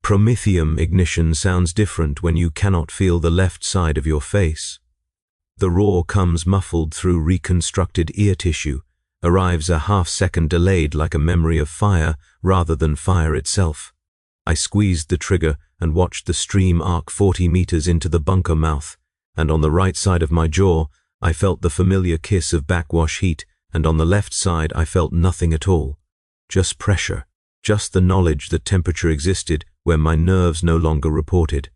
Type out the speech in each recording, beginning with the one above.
Promethium ignition sounds different when you cannot feel the left side of your face. The roar comes muffled through reconstructed ear tissue, arrives a half-second delayed like a memory of fire rather than fire itself. I squeezed the trigger and watched the stream arc 40 meters into the bunker mouth, and on the right side of my jaw, I felt the familiar kiss of backwash heat, and on the left side I felt nothing at all. Just pressure, just the knowledge that temperature existed where my nerves no longer reported.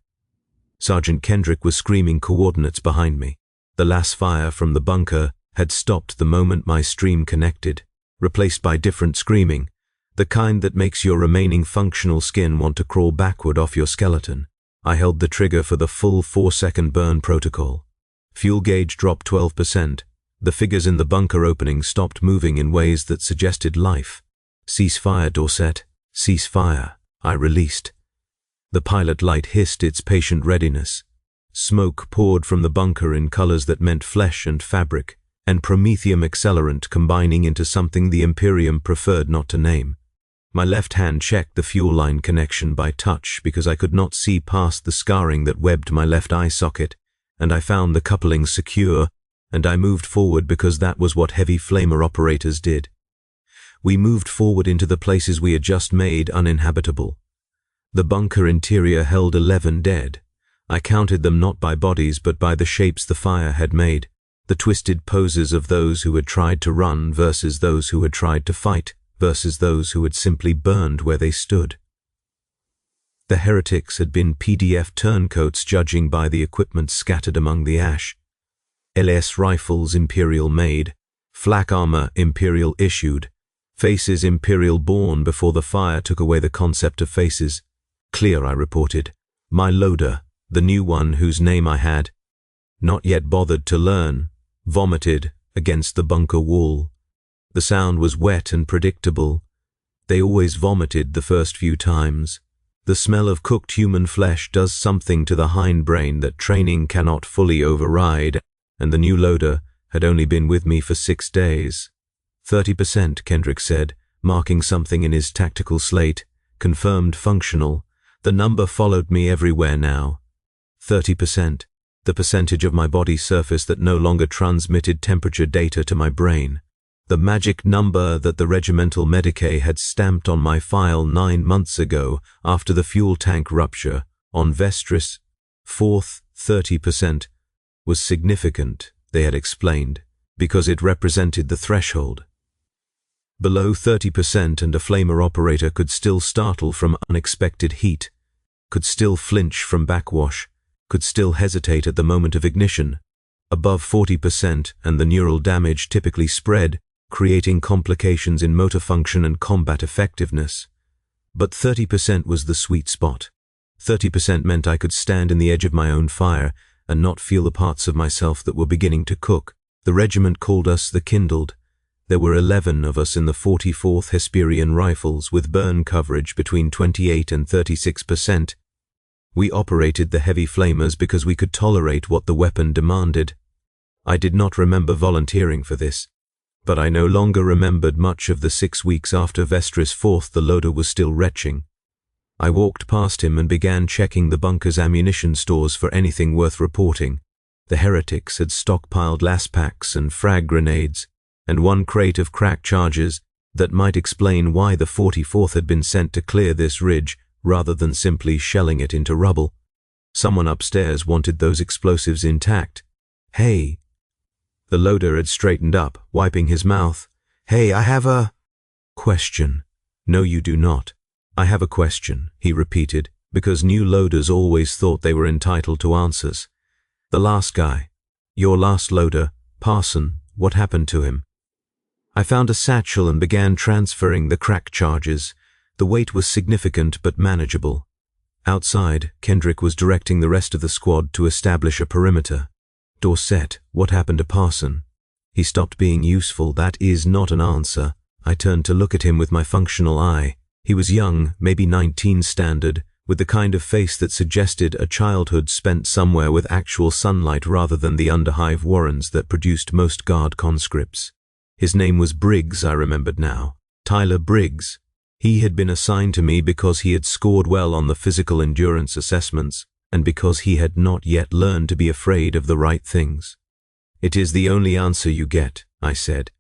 Sergeant Kendrick was screaming coordinates behind me. The last fire from the bunker had stopped the moment my stream connected, replaced by different screaming, the kind that makes your remaining functional skin want to crawl backward off your skeleton. I held the trigger for the full 4-second burn protocol. Fuel gauge dropped 12%. The figures in the bunker opening stopped moving in ways that suggested life. Cease fire, Dorset. Cease fire. I released. The pilot light hissed its patient readiness. Smoke poured from the bunker in colors that meant flesh and fabric, and promethium accelerant combining into something the Imperium preferred not to name. My left hand checked the fuel line connection by touch because I could not see past the scarring that webbed my left eye socket, and I found the coupling secure, and I moved forward because that was what heavy flamer operators did. We moved forward into the places we had just made uninhabitable. The bunker interior held 11 dead. I counted them not by bodies but by the shapes the fire had made, the twisted poses of those who had tried to run versus those who had tried to fight versus those who had simply burned where they stood. The heretics had been PDF turncoats judging by the equipment scattered among the ash. LS rifles Imperial made, flak armor Imperial issued, faces Imperial born before the fire took away the concept of faces. Clear, I reported. My loader, the new one whose name I had not yet bothered to learn, vomited against the bunker wall. The sound was wet and predictable. They always vomited the first few times. The smell of cooked human flesh does something to the hindbrain that training cannot fully override, and the new loader had only been with me for 6 days. 30%, Kendrick said, marking something in his tactical slate, confirmed functional. The number followed me everywhere now. 30%, the percentage of my body surface that no longer transmitted temperature data to my brain. The magic number that the regimental medicae had stamped on my file 9 months ago after the fuel tank rupture on Vestris, 4th 30%, was significant, they had explained, because it represented the threshold. Below 30% and a flamer operator could still startle from unexpected heat, could still flinch from backwash, could still hesitate at the moment of ignition. Above 40% and the neural damage typically spread, creating complications in motor function and combat effectiveness. But 30% was the sweet spot. 30% meant I could stand in the edge of my own fire and not feel the parts of myself that were beginning to cook. The regiment called us the kindled. There were 11 of us in the 44th Hesperian Rifles with burn coverage between 28 and 36%. We operated the heavy flamers because we could tolerate what the weapon demanded. I did not remember volunteering for this, but I no longer remembered much of the 6 weeks after Vestris 4th the loader was still retching. I walked past him and began checking the bunker's ammunition stores for anything worth reporting. The heretics had stockpiled las packs and frag grenades, and 1 crate of crack charges that might explain why the 44th had been sent to clear this ridge rather than simply shelling it into rubble. Someone upstairs wanted those explosives intact. Hey. The loader had straightened up, wiping his mouth. Hey, I have a question. No, you do not. I have a question, he repeated, because new loaders always thought they were entitled to answers. The last guy, your last loader, Parson, what happened to him? I found a satchel and began transferring the crack charges. The weight was significant but manageable. Outside, Kendrick was directing the rest of the squad to establish a perimeter. Dorset, what happened to Parson? He stopped being useful. That is not an answer. I turned to look at him with my functional eye. He was young, maybe 19 standard, with the kind of face that suggested a childhood spent somewhere with actual sunlight rather than the underhive warrens that produced most guard conscripts. His name was Briggs, I remembered now. Tyler Briggs. He had been assigned to me because he had scored well on the physical endurance assessments, and because he had not yet learned to be afraid of the right things. "It is the only answer you get," I said.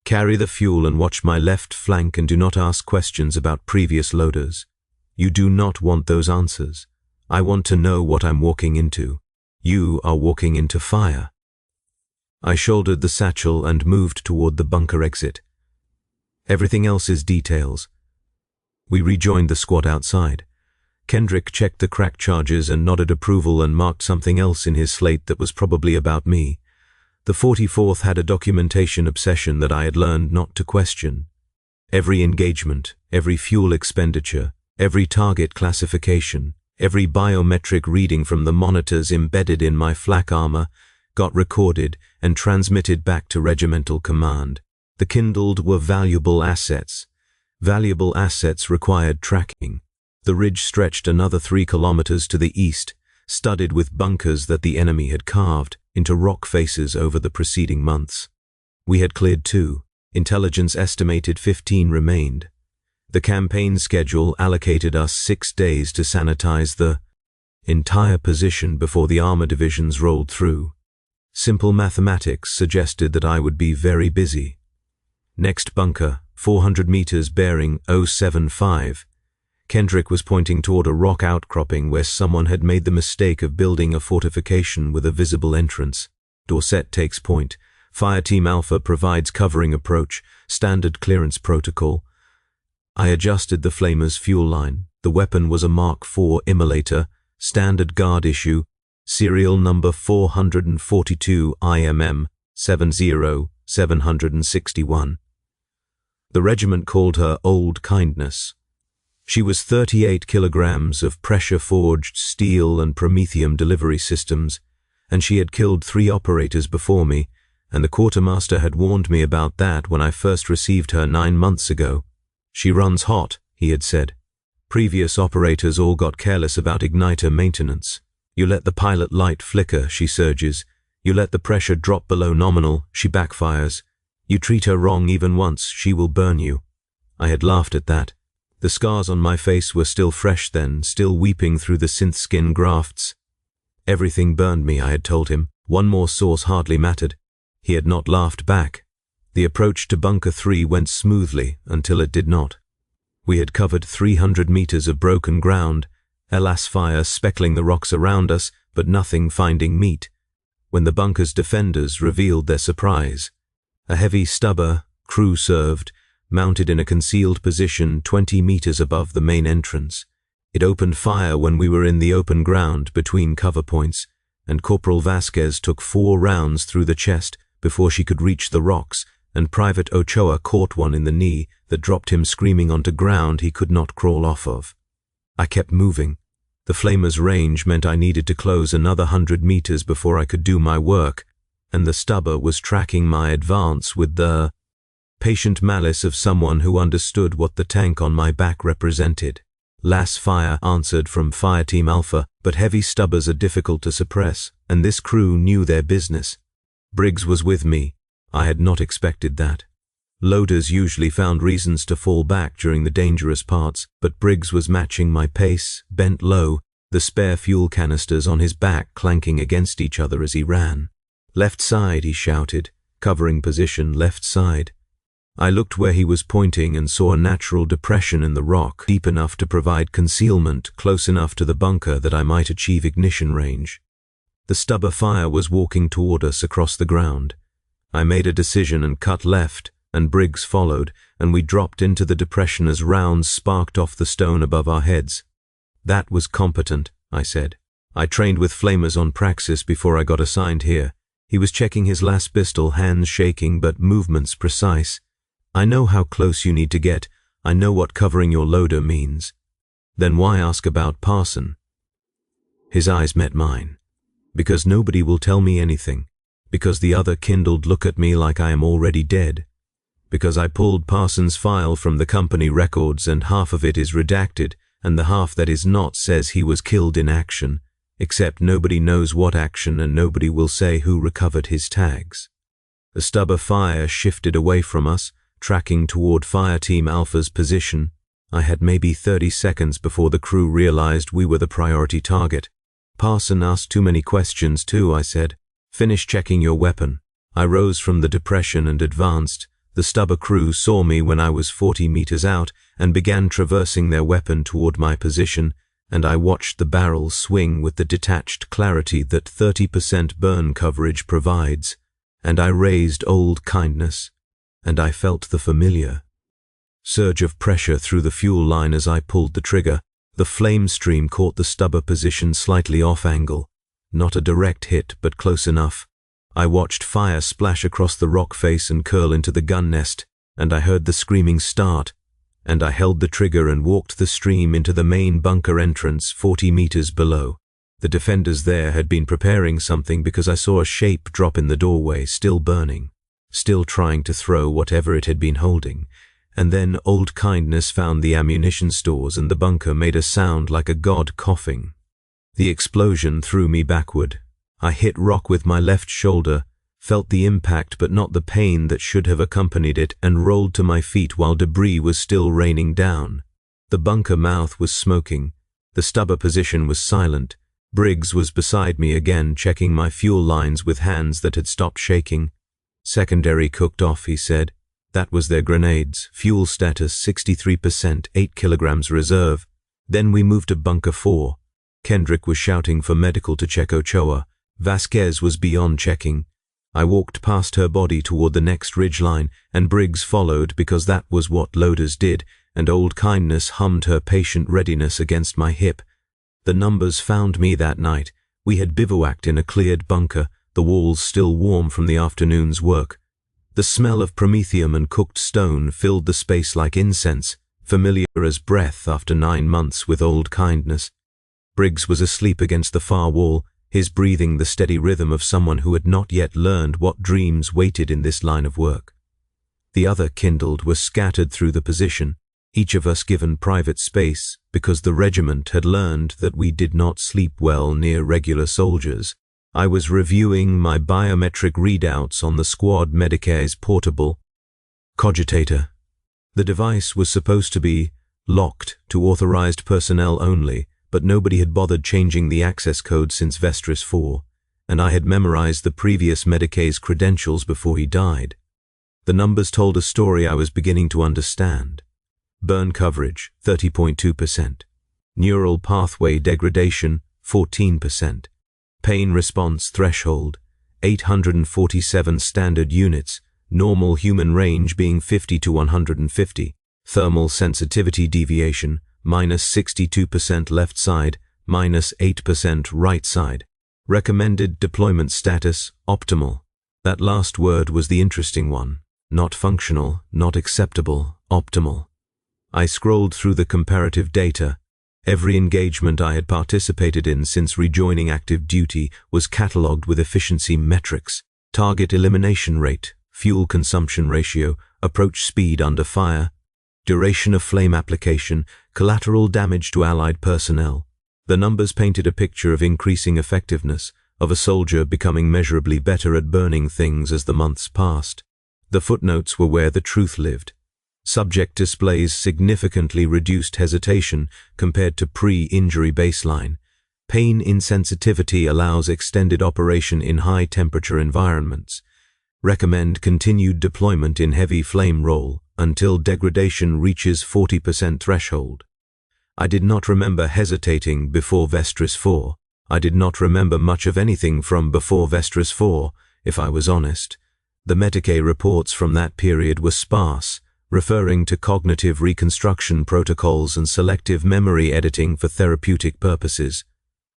"Carry the fuel and watch my left flank and do not ask questions about previous loaders. You do not want those answers. I want to know what I'm walking into. You are walking into fire." I shouldered the satchel and moved toward the bunker exit. Everything else is details. We rejoined the squad outside. Kendrick checked the crack charges and nodded approval and marked something else in his slate that was probably about me. The 44th had a documentation obsession that I had learned not to question. Every engagement, every fuel expenditure, every target classification, every biometric reading from the monitors embedded in my flak armor got recorded and transmitted back to regimental command. The kindled were valuable assets. Valuable assets required tracking. The ridge stretched another 3 kilometers to the east, studded with bunkers that the enemy had carved into rock faces over the preceding months. We had cleared 2. Intelligence estimated 15 remained. The campaign schedule allocated us 6 days to sanitize the entire position before the armor divisions rolled through. Simple mathematics suggested that I would be very busy. Next bunker, 400 meters bearing 075. Kendrick was pointing toward a rock outcropping where someone had made the mistake of building a fortification with a visible entrance. Dorset takes point. Fireteam Alpha provides covering approach, standard clearance protocol. I adjusted the flamer's fuel line. The weapon was a Mark IV immolator, standard guard issue, serial number 442 IMM 70761. The regiment called her Old Kindness. She was 38 kilograms of pressure-forged steel and promethium delivery systems, and she had killed 3 operators before me, and the quartermaster had warned me about that when I first received her 9 months ago. "She runs hot," he had said. "Previous operators all got careless about igniter maintenance. You let the pilot light flicker, she surges. You let the pressure drop below nominal, she backfires. You treat her wrong even once, she will burn you." I had laughed at that. The scars on my face were still fresh then, still weeping through the synth skin grafts. Everything burned me, I had told him. One more source hardly mattered. He had not laughed back. The approach to Bunker 3 went smoothly until it did not. We had covered 300 meters of broken ground, Elas fire speckling the rocks around us, but nothing finding meat, when the bunker's defenders revealed their surprise. A heavy stubber, crew-served, mounted in a concealed position 20 meters above the main entrance. It opened fire when we were in the open ground between cover points, and Corporal Vasquez took 4 rounds through the chest before she could reach the rocks, and Private Ochoa caught one in the knee that dropped him screaming onto ground he could not crawl off of. I kept moving. The flamer's range meant I needed to close another 100 meters before I could do my work, and the stubber was tracking my advance with the patient malice of someone who understood what the tank on my back represented. Las fire answered from Fireteam Alpha, but heavy stubbers are difficult to suppress, and this crew knew their business. Briggs was with me. I had not expected that. Loaders usually found reasons to fall back during the dangerous parts, but Briggs was matching my pace, bent low, the spare fuel canisters on his back clanking against each other as he ran. "Left side," he shouted, covering position left side. I looked where he was pointing and saw a natural depression in the rock, deep enough to provide concealment, close enough to the bunker that I might achieve ignition range. The stubber fire was walking toward us across the ground. I made a decision and cut left, and Briggs followed, and we dropped into the depression as rounds sparked off the stone above our heads. "That was competent," I said. "I trained with flamers on Praxis before I got assigned here." He was checking his last pistol, hands shaking but movements precise. "I know how close you need to get. I know what covering your loader means." "Then why ask about Parson?" His eyes met mine. "Because nobody will tell me anything. Because the other kindled look at me like I am already dead. Because I pulled Parson's file from the company records and half of it is redacted, and the half that is not says he was killed in action, except nobody knows what action and nobody will say who recovered his tags." The stubber fire shifted away from us, tracking toward Fireteam Alpha's position. I had maybe 30 seconds before the crew realized we were the priority target. Parson asked too many questions too, I said. Finish checking your weapon. I rose from the depression and advanced. The stubber crew saw me when I was 40 meters out and began traversing their weapon toward my position, and I watched the barrel swing with the detached clarity that 30% burn coverage provides, and I raised old kindness, and I felt the familiar surge of pressure through the fuel line as I pulled the trigger. The flame stream caught the stubber position slightly off angle. Not a direct hit, but close enough. I watched fire splash across the rock face and curl into the gun nest, and I heard the screaming start, and I held the trigger and walked the stream into the main bunker entrance 40 meters below. The defenders there had been preparing something because I saw a shape drop in the doorway, still burning, still trying to throw whatever it had been holding. And then old kindness found the ammunition stores and the bunker made a sound like a god coughing. The explosion threw me backward. I hit rock with my left shoulder, felt the impact but not the pain that should have accompanied it, and rolled to my feet while debris was still raining down. The bunker mouth was smoking. The stubber position was silent. Briggs was beside me again, checking my fuel lines with hands that had stopped shaking. Secondary cooked off, he said. That was their grenades. Fuel status 63%, 8 kilograms reserve. Then we moved to Bunker 4. Kendrick was shouting for medical to check Ochoa. Vasquez was beyond checking. I walked past her body toward the next ridgeline, and Briggs followed because that was what loaders did, and old kindness hummed her patient readiness against my hip. The numbers found me that night. We had bivouacked in a cleared bunker, the walls still warm from the afternoon's work. The smell of promethium and cooked stone filled the space like incense, familiar as breath after 9 months with old kindness. Briggs was asleep against the far wall, his breathing the steady rhythm of someone who had not yet learned what dreams waited in this line of work. The other kindled were scattered through the position, each of us given private space because the regiment had learned that we did not sleep well near regular soldiers. I was reviewing my biometric readouts on the squad Medicare's portable cogitator. The device was supposed to be locked to authorized personnel only, but nobody had bothered changing the access code since Vestris 4, and I had memorized the previous Medicare's credentials before he died. The numbers told a story I was beginning to understand. Burn coverage, 30.2%. Neural pathway degradation, 14%. Pain response threshold, 847 standard units, normal human range being 50 to 150. Thermal sensitivity deviation, minus 62% left side, minus 8% right side. Recommended deployment status, optimal. That last word was the interesting one. Not functional, not acceptable, optimal. I scrolled through the comparative data. Every engagement I had participated in since rejoining active duty was catalogued with efficiency metrics: target elimination rate, fuel consumption ratio, approach speed under fire, duration of flame application, collateral damage to allied personnel. The numbers painted a picture of increasing effectiveness, of a soldier becoming measurably better at burning things as the months passed. The footnotes were where the truth lived. Subject displays significantly reduced hesitation compared to pre-injury baseline. Pain insensitivity allows extended operation in high-temperature environments. Recommend continued deployment in heavy flame roll until degradation reaches 40% threshold. I did not remember hesitating before Vestris 4. I did not remember much of anything from before Vestris 4, if I was honest. The Medicae reports from that period were sparse, referring to cognitive reconstruction protocols and selective memory editing for therapeutic purposes.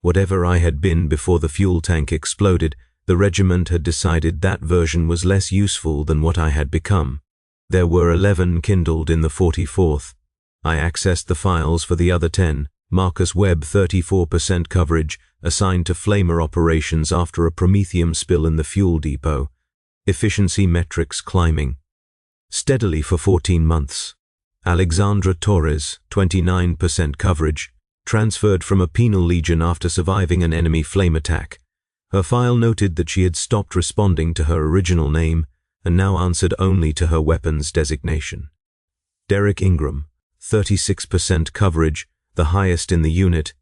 Whatever I had been before the fuel tank exploded, the regiment had decided that version was less useful than what I had become. There were 11 kindled in the 44th. I accessed the files for the other 10. Marcus Webb 34% coverage, assigned to flamer operations after a promethium spill in the fuel depot. Efficiency metrics climbing steadily for 14 months. Alexandra Torres, 29% coverage, transferred from a penal legion after surviving an enemy flame attack. Her file noted that she had stopped responding to her original name and now answered only to her weapon's designation. Derek Ingram, 36% coverage, the highest in the unit.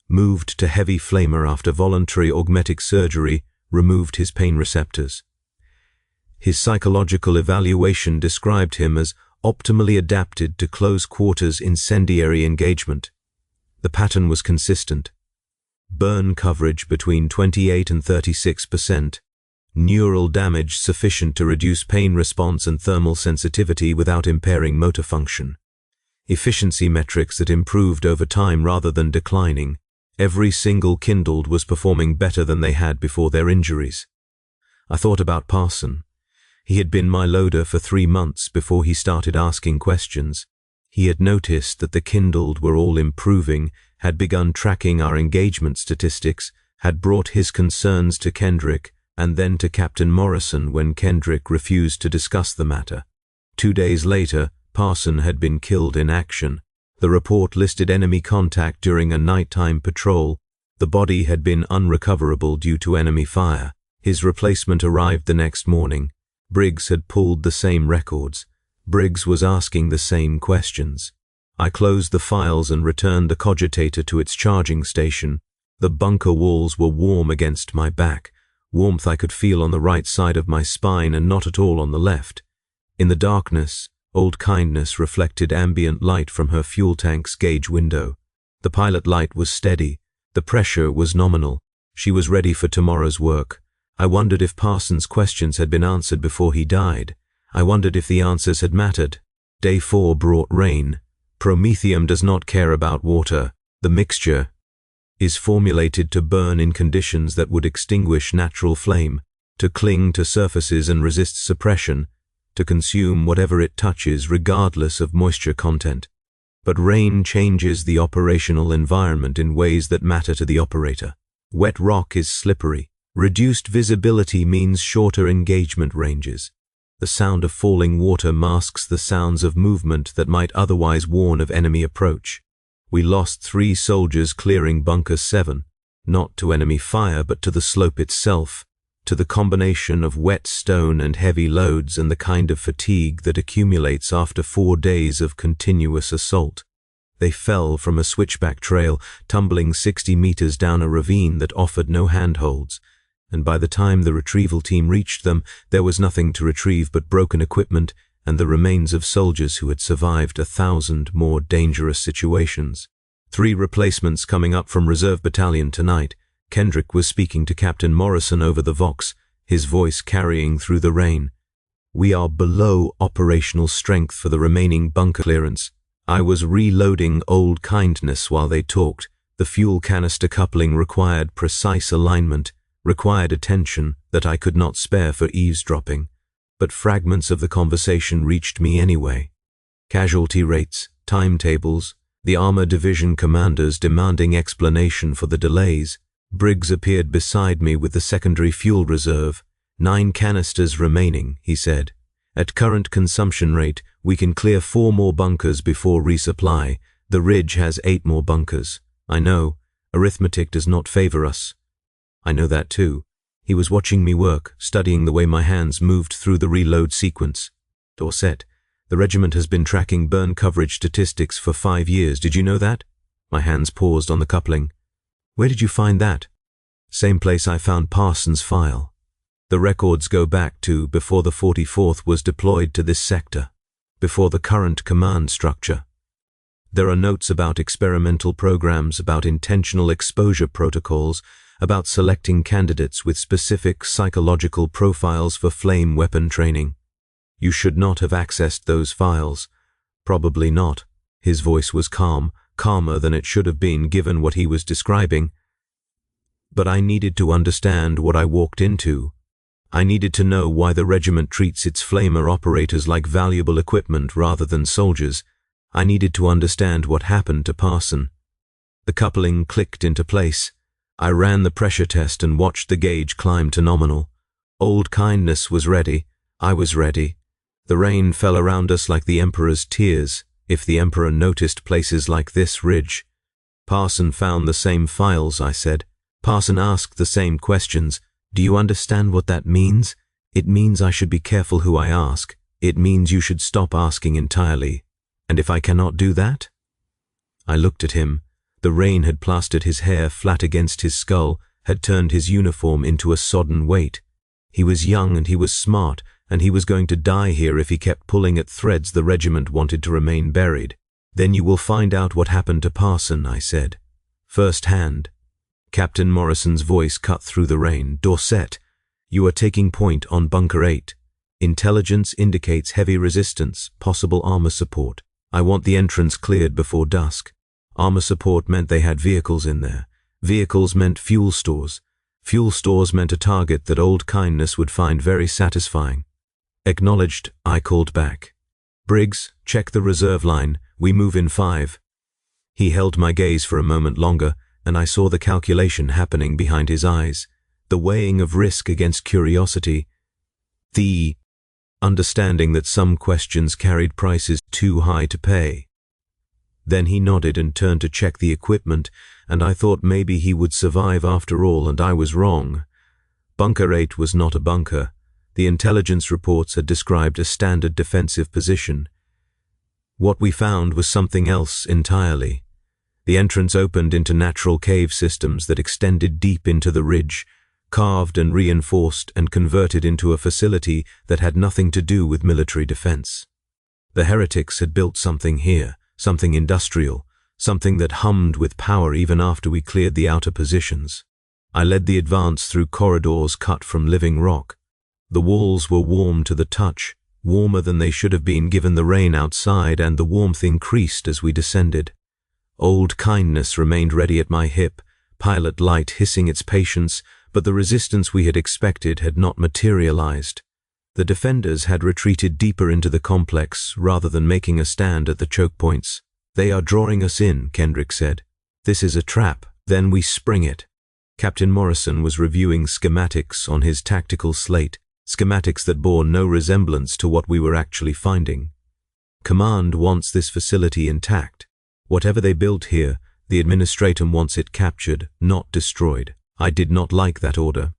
Moved to heavy flamer after voluntary augmetic surgery removed his pain receptors. His psychological evaluation described him as optimally adapted to close-quarters incendiary engagement. The pattern was consistent. Burn coverage between 28 and 36%. Neural damage sufficient to reduce pain response and thermal sensitivity without impairing motor function. Efficiency metrics that improved over time rather than declining. Every single kindled was performing better than they had before their injuries. I thought about Parson. He had been my loader for 3 months before he started asking questions. He had noticed that the kindled were all improving, had begun tracking our engagement statistics, had brought his concerns to Kendrick, and then to Captain Morrison when Kendrick refused to discuss the matter. 2 days later, Parson had been killed in action. The report listed enemy contact during a nighttime patrol. The body had been unrecoverable due to enemy fire. His replacement arrived the next morning. Briggs had pulled the same records. Briggs was asking the same questions. I closed the files and returned the cogitator to its charging station. The bunker walls were warm against my back, warmth I could feel on the right side of my spine and not at all on the left. In the darkness, Old Kindness reflected ambient light from her fuel tank's gauge window. The pilot light was steady. The pressure was nominal. She was ready for tomorrow's work. I wondered if Parsons' questions had been answered before he died. I wondered if the answers had mattered. Day 4 brought rain. Promethium does not care about water. The mixture is formulated to burn in conditions that would extinguish natural flame, to cling to surfaces and resist suppression, to consume whatever it touches regardless of moisture content. But rain changes the operational environment in ways that matter to the operator. Wet rock is slippery. Reduced visibility means shorter engagement ranges. The sound of falling water masks the sounds of movement that might otherwise warn of enemy approach. We lost 3 soldiers clearing Bunker 7, not to enemy fire but to the slope itself, to the combination of wet stone and heavy loads and the kind of fatigue that accumulates after 4 days of continuous assault. They fell from a switchback trail, tumbling 60 meters down a ravine that offered no handholds, and by the time the retrieval team reached them, there was nothing to retrieve but broken equipment and the remains of soldiers who had survived 1,000 more dangerous situations. 3 replacements coming up from Reserve Battalion tonight. Kendrick was speaking to Captain Morrison over the Vox, his voice carrying through the rain. We are below operational strength for the remaining bunker clearance. I was reloading Old Kindness while they talked. The fuel canister coupling required precise alignment, required attention that I could not spare for eavesdropping. But fragments of the conversation reached me anyway. Casualty rates, timetables, the armor division commanders demanding explanation for the delays. Briggs appeared beside me with the secondary fuel reserve. 9 canisters remaining, he said. At current consumption rate, we can clear 4 more bunkers before resupply. The Ridge has 8 more bunkers. I know. Arithmetic does not favor us. I know that too. He was watching me work, studying the way my hands moved through the reload sequence. Dorset, the regiment has been tracking burn coverage statistics for 5 years. Did you know that? My hands paused on the coupling. Where did you find that? Same place I found Parsons' file. The records go back to before the 44th was deployed to this sector, before the current command structure. There are notes about experimental programs, about intentional exposure protocols, about selecting candidates with specific psychological profiles for flame weapon training. You should not have accessed those files. Probably not. His voice was calm, calmer than it should have been given what he was describing. But I needed to understand what I walked into. I needed to know why the regiment treats its flamer operators like valuable equipment rather than soldiers. I needed to understand what happened to Parson. The coupling clicked into place. I ran the pressure test and watched the gauge climb to nominal. Old Kindness was ready. I was ready. The rain fell around us like the Emperor's tears, if the Emperor noticed places like this ridge. Parson found the same files, I said. Parson asked the same questions. Do you understand what that means? It means I should be careful who I ask. It means you should stop asking entirely. And if I cannot do that? I looked at him. The rain had plastered his hair flat against his skull, had turned his uniform into a sodden weight. He was young and he was smart, and he was going to die here if he kept pulling at threads the regiment wanted to remain buried. Then you will find out what happened to Parson, I said. First hand. Captain Morrison's voice cut through the rain. Dorset, you are taking point on Bunker 8. Intelligence indicates heavy resistance, possible armor support. I want the entrance cleared before dusk. Armor support meant they had vehicles in there. Vehicles meant fuel stores. Fuel stores meant a target that Old Kindness would find very satisfying. Acknowledged, I called back. Briggs, check the reserve line. We move in 5. He held my gaze for a moment longer, and I saw the calculation happening behind his eyes. The weighing of risk against curiosity. The understanding that some questions carried prices too high to pay. Then he nodded and turned to check the equipment, and I thought maybe he would survive after all, and I was wrong. Bunker 8 was not a bunker. The intelligence reports had described a standard defensive position. What we found was something else entirely. The entrance opened into natural cave systems that extended deep into the ridge, carved and reinforced and converted into a facility that had nothing to do with military defense. The heretics had built something here, something industrial, something that hummed with power even after we cleared the outer positions. I led the advance through corridors cut from living rock. The walls were warm to the touch, warmer than they should have been given the rain outside, and the warmth increased as we descended. Old Kindness remained ready at my hip, pilot light hissing its patience, but the resistance we had expected had not materialized. The defenders had retreated deeper into the complex rather than making a stand at the choke points. They are drawing us in, Kendrick said. This is a trap, then we spring it. Captain Morrison was reviewing schematics on his tactical slate, schematics that bore no resemblance to what we were actually finding. Command wants this facility intact. Whatever they built here, the administratum wants it captured, not destroyed. I did not like that order.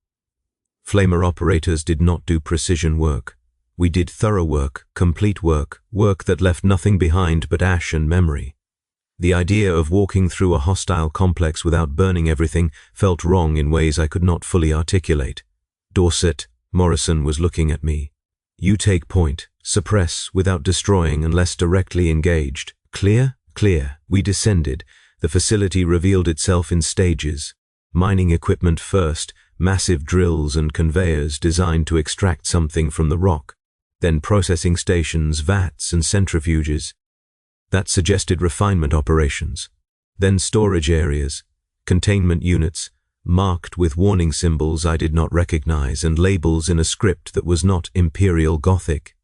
Flamer operators did not do precision work. We did thorough work, complete work, work that left nothing behind but ash and memory. The idea of walking through a hostile complex without burning everything felt wrong in ways I could not fully articulate. Dorset, Morrison was looking at me. You take point, suppress without destroying unless directly engaged. Clear? Clear. We descended. The facility revealed itself in stages. Mining equipment first, massive drills and conveyors designed to extract something from the rock. Then processing stations, vats and centrifuges. That suggested refinement operations. Then storage areas, containment units, marked with warning symbols I did not recognize and labels in a script that was not Imperial Gothic.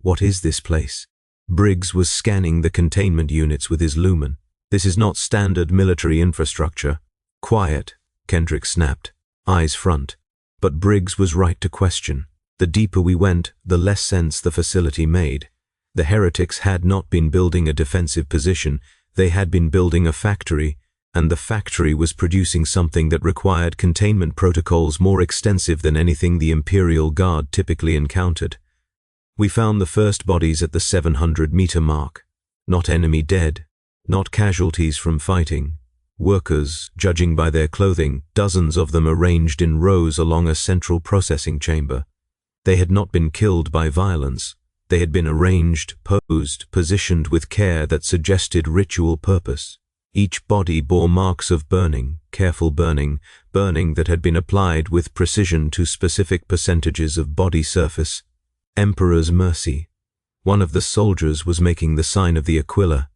What is this place? Briggs was scanning the containment units with his lumen. This is not standard military infrastructure. Quiet, Kendrick snapped, eyes front. But Briggs was right to question. The deeper we went, the less sense the facility made. The heretics had not been building a defensive position, they had been building a factory, and the factory was producing something that required containment protocols more extensive than anything the Imperial Guard typically encountered. We found the first bodies at the 700-meter mark. Not enemy dead, not casualties from fighting. Workers, judging by their clothing, dozens of them arranged in rows along a central processing chamber. They had not been killed by violence. They had been arranged, posed, positioned with care that suggested ritual purpose. Each body bore marks of burning, careful burning, burning that had been applied with precision to specific percentages of body surface. Emperor's mercy. One of the soldiers was making the sign of the Aquila.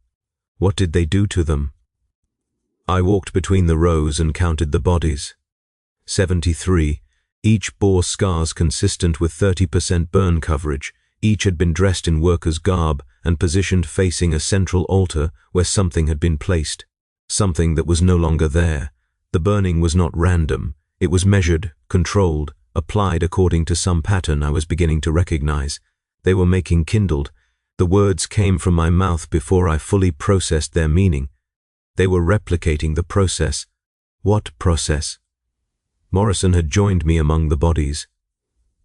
What did they do to them? I walked between the rows and counted the bodies. 73. Each bore scars consistent with 30% burn coverage. Each had been dressed in workers' garb and positioned facing a central altar where something had been placed. Something that was no longer there. The burning was not random. It was measured, controlled, applied according to some pattern I was beginning to recognize. They were making kindled. The words came from my mouth before I fully processed their meaning. They were replicating the process. What process? Morrison had joined me among the bodies.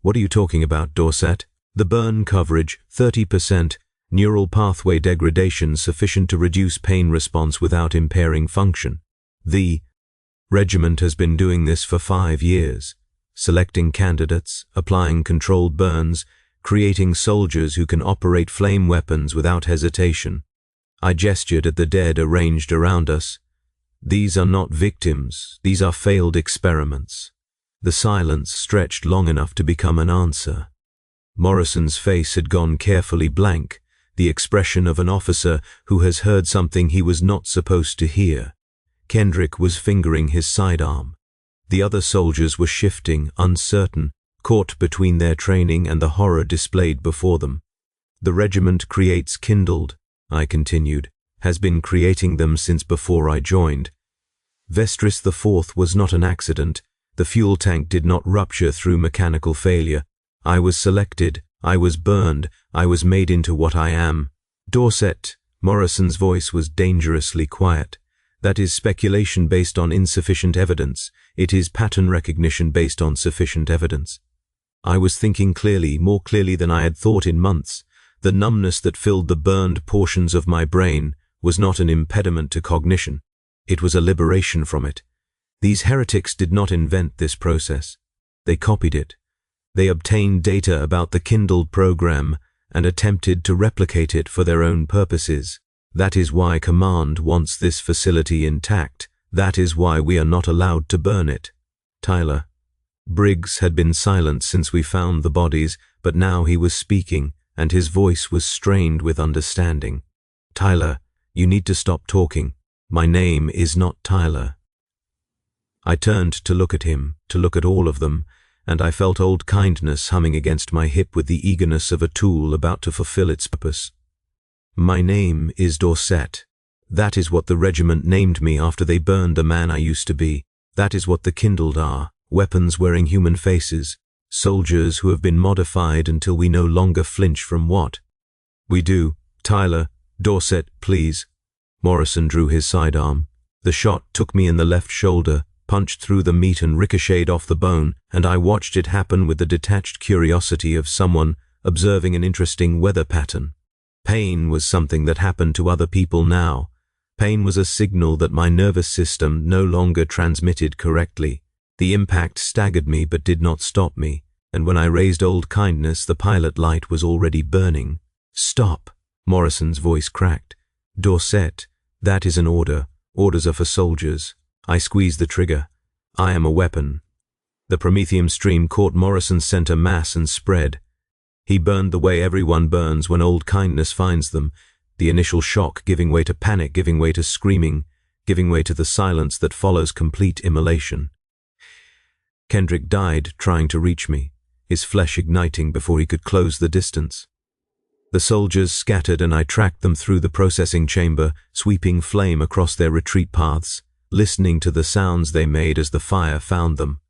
What are you talking about, Dorset? The burn coverage, 30%, Neural pathway degradation sufficient to reduce pain response without impairing function. The regiment has been doing this for 5 years, selecting candidates, applying controlled burns, creating soldiers who can operate flame weapons without hesitation. I gestured at the dead arranged around us. These are not victims, these are failed experiments. The silence stretched long enough to become an answer. Morrison's face had gone carefully blank, the expression of an officer who has heard something he was not supposed to hear. Kendrick was fingering his sidearm. The other soldiers were shifting, uncertain, caught between their training and the horror displayed before them. The regiment creates kindled, I continued, has been creating them since before I joined. Vestris IV was not an accident. The fuel tank did not rupture through mechanical failure. I was selected, I was burned, I was made into what I am. Dorset, Morrison's voice was dangerously quiet. That is speculation based on insufficient evidence. It is pattern recognition based on sufficient evidence. I was thinking clearly, more clearly than I had thought in months. The numbness that filled the burned portions of my brain was not an impediment to cognition. It was a liberation from it. These heretics did not invent this process. They copied it. They obtained data about the kindled program and attempted to replicate it for their own purposes. That is why Command wants this facility intact. That is why we are not allowed to burn it. Tyler. Briggs had been silent since we found the bodies, but now he was speaking, and his voice was strained with understanding. Tyler, you need to stop talking. My name is not Tyler. I turned to look at him, to look at all of them, and I felt old kindness humming against my hip with the eagerness of a tool about to fulfill its purpose. My name is Dorset. That is what the regiment named me after they burned the man I used to be. That is what the kindled are, weapons wearing human faces, soldiers who have been modified until we no longer flinch from what we do. Tyler, Dorset, please. Morrison drew his sidearm. The shot took me in the left shoulder, punched through the meat and ricocheted off the bone, and I watched it happen with the detached curiosity of someone observing an interesting weather pattern. Pain was something that happened to other people now. Pain was a signal that my nervous system no longer transmitted correctly. The impact staggered me but did not stop me, and when I raised old kindness, the pilot light was already burning. Stop! Morrison's voice cracked. Dorset, that is an order. Orders are for soldiers. I squeezed the trigger. I am a weapon. The promethium stream caught Morrison's center mass and spread. He burned the way everyone burns when old kindness finds them, the initial shock giving way to panic, giving way to screaming, giving way to the silence that follows complete immolation. Kendrick died trying to reach me, his flesh igniting before he could close the distance. The soldiers scattered and I tracked them through the processing chamber, sweeping flame across their retreat paths, listening to the sounds they made as the fire found them.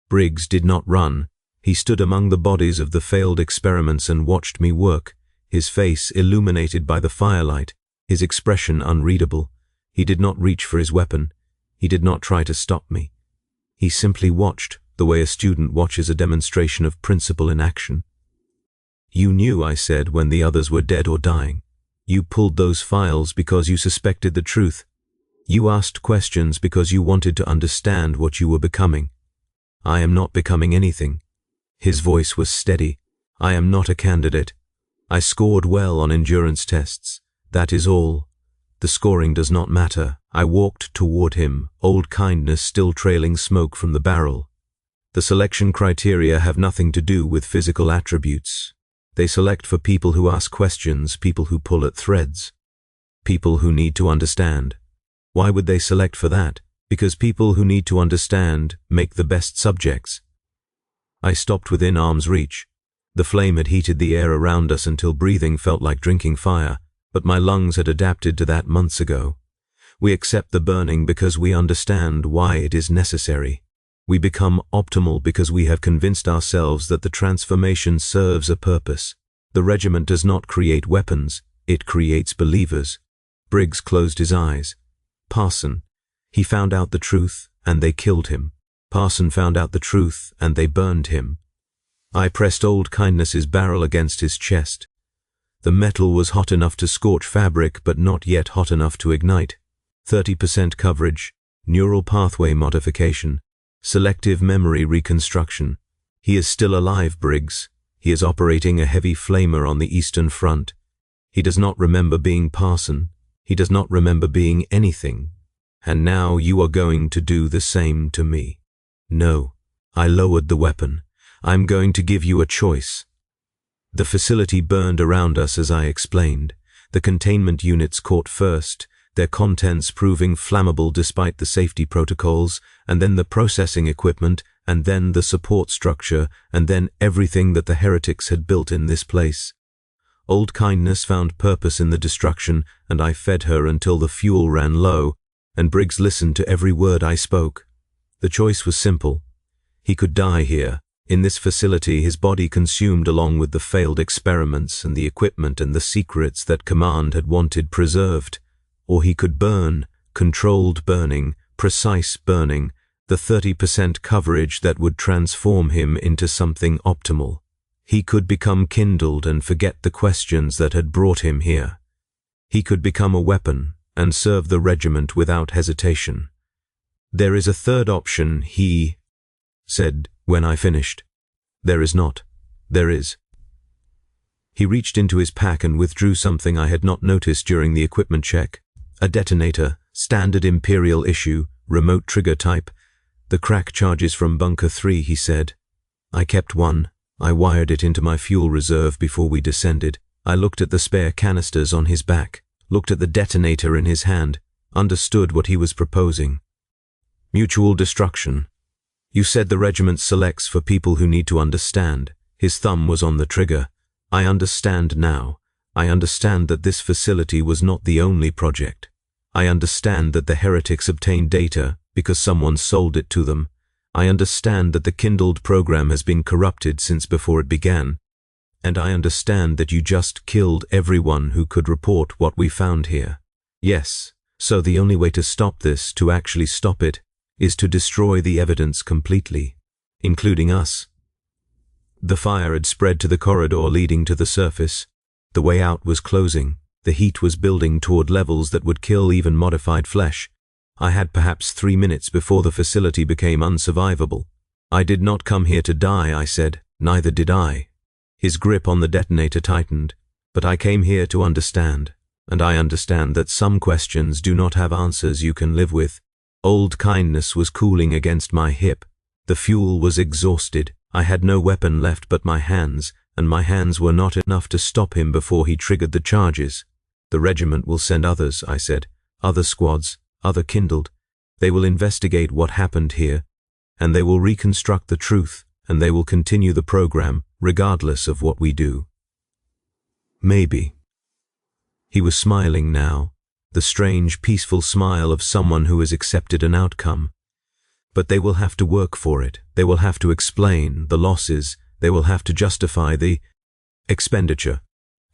Briggs did not run. He stood among the bodies of the failed experiments and watched me work, his face illuminated by the firelight, his expression unreadable. He did not reach for his weapon. He did not try to stop me. He simply watched, the way a student watches a demonstration of principle in action. You knew, I said, when the others were dead or dying. You pulled those files because you suspected the truth. You asked questions because you wanted to understand what you were becoming. I am not becoming anything. His voice was steady. I am not a candidate. I scored well on endurance tests. That is all. The scoring does not matter. I walked toward him, old kindness still trailing smoke from the barrel. The selection criteria have nothing to do with physical attributes. They select for people who ask questions, people who pull at threads, people who need to understand. Why would they select for that? Because people who need to understand make the best subjects. I stopped within arm's reach. The flame had heated the air around us until breathing felt like drinking fire, but my lungs had adapted to that months ago. We accept the burning because we understand why it is necessary. We become optimal because we have convinced ourselves that the transformation serves a purpose. The regiment does not create weapons, it creates believers. Briggs closed his eyes. Parson. He found out the truth, and they killed him. Parson found out the truth, and they burned him. I pressed old kindness's barrel against his chest. The metal was hot enough to scorch fabric, but not yet hot enough to ignite. 30% coverage, neural pathway modification, selective memory reconstruction. He is still alive, Briggs. He is operating a heavy flamer on the Eastern Front. He does not remember being Parson. He does not remember being anything. And now you are going to do the same to me. No, I lowered the weapon. I'm going to give you a choice. The facility burned around us as I explained. The containment units caught first, their contents proving flammable despite the safety protocols, and then the processing equipment, and then the support structure, and then everything that the heretics had built in this place. Old Kindness found purpose in the destruction, and I fed her until the fuel ran low, and Briggs listened to every word I spoke. The choice was simple. He could die here. In this facility, his body consumed along with the failed experiments and the equipment and the secrets that Command had wanted preserved. Or he could burn, controlled burning, precise burning, the 30% coverage that would transform him into something optimal. He could become kindled and forget the questions that had brought him here. He could become a weapon and serve the regiment without hesitation. There is a third option, he said when I finished. There is not. There is. He reached into his pack and withdrew something I had not noticed during the equipment check. A detonator, standard Imperial issue, remote trigger type. The crack charges from Bunker 3, he said. I kept one. I wired it into my fuel reserve before we descended. I looked at the spare canisters on his back, looked at the detonator in his hand, understood what he was proposing. Mutual destruction. You said the regiment selects for people who need to understand. His thumb was on the trigger. I understand now. I understand that this facility was not the only project. I understand that the heretics obtained data because someone sold it to them. I understand that the kindled program has been corrupted since before it began. And I understand that you just killed everyone who could report what we found here. Yes, so the only way to stop this, to actually stop it, is to destroy the evidence completely, including us. The fire had spread to the corridor leading to the surface. The way out was closing. The heat was building toward levels that would kill even modified flesh. I had perhaps 3 minutes before the facility became unsurvivable. I did not come here to die, I said. Neither did I. His grip on the detonator tightened. But I came here to understand. And I understand that some questions do not have answers you can live with. Old Kindness was cooling against my hip. The fuel was exhausted. I had no weapon left but my hands, and my hands were not enough to stop him before he triggered the charges. The regiment will send others, I said. Other squads, other kindled. They will investigate what happened here, and they will reconstruct the truth, and they will continue the program, regardless of what we do. Maybe. He was smiling now, the strange, peaceful smile of someone who has accepted an outcome. But they will have to work for it. They will have to explain the losses. They will have to justify the expenditure.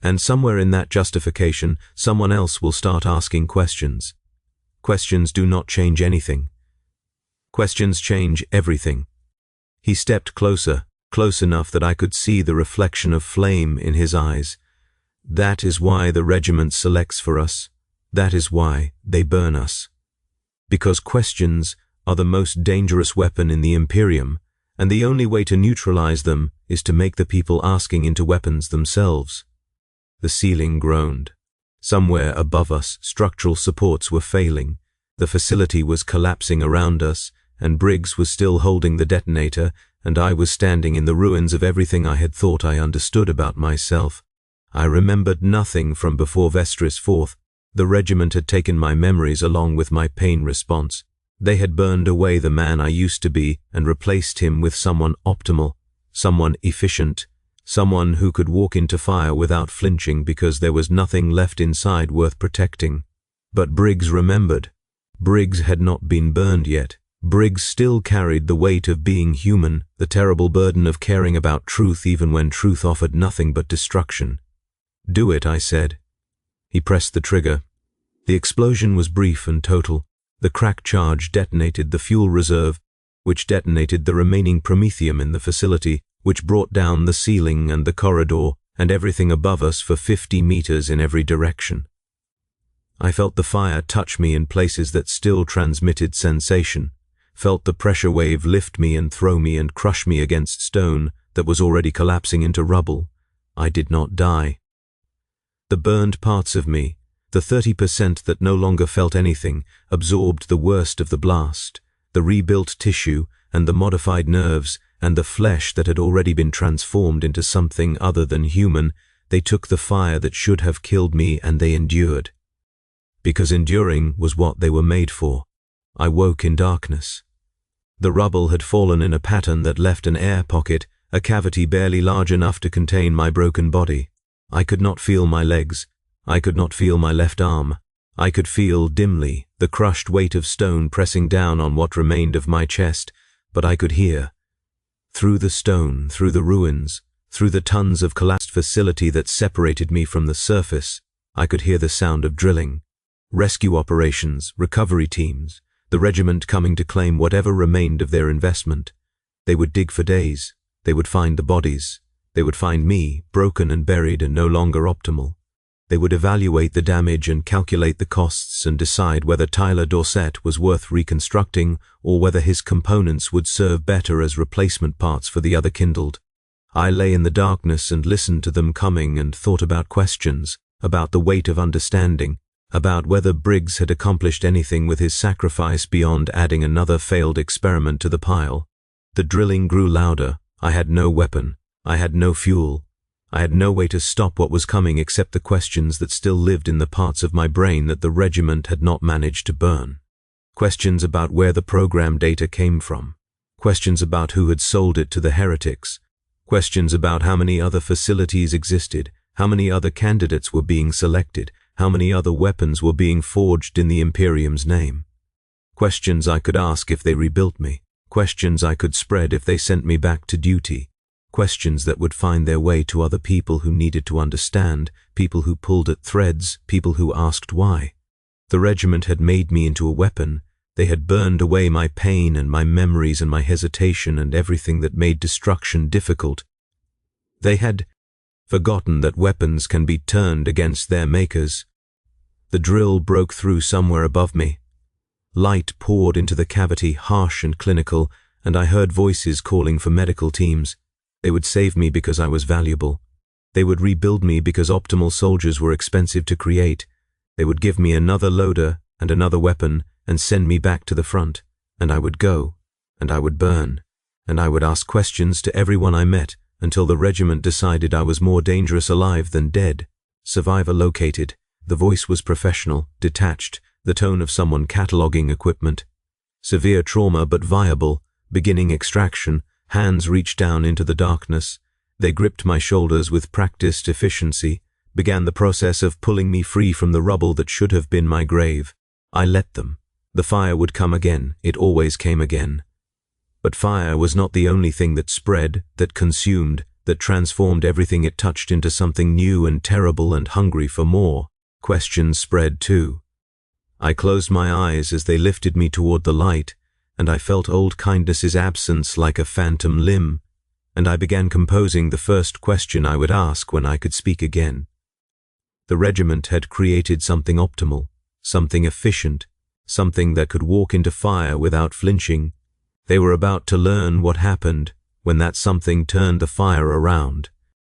And somewhere in that justification, someone else will start asking questions. Questions do not change anything. Questions change everything. He stepped closer, close enough that I could see the reflection of flame in his eyes. That is why the regiment selects for us. That is why they burn us. Because questions are the most dangerous weapon in the Imperium, and the only way to neutralize them is to make the people asking into weapons themselves. The ceiling groaned. Somewhere above us, structural supports were failing. The facility was collapsing around us, and Briggs was still holding the detonator, and I was standing in the ruins of everything I had thought I understood about myself. I remembered nothing from before Vestris 4th. The regiment had taken my memories along with my pain response. They had burned away the man I used to be and replaced him with someone optimal, someone efficient, someone who could walk into fire without flinching because there was nothing left inside worth protecting. But Briggs remembered. Briggs had not been burned yet. Briggs still carried the weight of being human, the terrible burden of caring about truth even when truth offered nothing but destruction. Do it, I said. He pressed the trigger. The explosion was brief and total. The crack charge detonated the fuel reserve, which detonated the remaining promethium in the facility, which brought down the ceiling and the corridor and everything above us for 50 meters in every direction. I felt the fire touch me in places that still transmitted sensation, felt the pressure wave lift me and throw me and crush me against stone that was already collapsing into rubble. I did not die. The burned parts of me, the 30% that no longer felt anything, absorbed the worst of the blast, the rebuilt tissue and the modified nerves and the flesh that had already been transformed into something other than human. They took the fire that should have killed me and they endured. Because enduring was what they were made for. I woke in darkness. The rubble had fallen in a pattern that left an air pocket, a cavity barely large enough to contain my broken body. I could not feel my legs. I could not feel my left arm. I could feel, dimly, the crushed weight of stone pressing down on what remained of my chest, but I could hear. Through the stone, through the ruins, through the tons of collapsed facility that separated me from the surface, I could hear the sound of drilling. Rescue operations, recovery teams, the regiment coming to claim whatever remained of their investment. They would dig for days. They would find the bodies. They would find me, broken and buried and no longer optimal. They would evaluate the damage and calculate the costs and decide whether Tyler Dorset was worth reconstructing or whether his components would serve better as replacement parts for the other kindled. I lay in the darkness and listened to them coming and thought about questions, about the weight of understanding, about whether Briggs had accomplished anything with his sacrifice beyond adding another failed experiment to the pile. The drilling grew louder. I had no weapon. I had no fuel. I had no way to stop what was coming except the questions that still lived in the parts of my brain that the regiment had not managed to burn. Questions about where the program data came from. Questions about who had sold it to the heretics. Questions about how many other facilities existed, how many other candidates were being selected, how many other weapons were being forged in the Imperium's name. Questions I could ask if they rebuilt me. Questions I could spread if they sent me back to duty. Questions that would find their way to other people who needed to understand, people who pulled at threads, people who asked why. The regiment had made me into a weapon. They had burned away my pain and my memories and my hesitation and everything that made destruction difficult. They had forgotten that weapons can be turned against their makers. The drill broke through somewhere above me. Light poured into the cavity, harsh and clinical, and I heard voices calling for medical teams. They would save me because I was valuable. They would rebuild me because optimal soldiers were expensive to create. They would give me another loader and another weapon and send me back to the front, and I would go, and I would burn, and I would ask questions to everyone I met until the regiment decided I was more dangerous alive than dead. Survivor located. The voice was professional, detached, the tone of someone cataloging equipment. Severe trauma but viable, beginning extraction. Hands reached down into the darkness. They gripped my shoulders with practiced efficiency, began the process of pulling me free from the rubble that should have been my grave. I let them. The fire would come again. It always came again. But fire was not the only thing that spread, that consumed, that transformed everything it touched into something new and terrible and hungry for more. Questions spread too. I closed my eyes as they lifted me toward the light, and I felt old kindness's absence like a phantom limb, and I began composing the first question I would ask when I could speak again. The regiment had created something optimal, something efficient, something that could walk into fire without flinching. They were about to learn what happened when that something turned the fire around.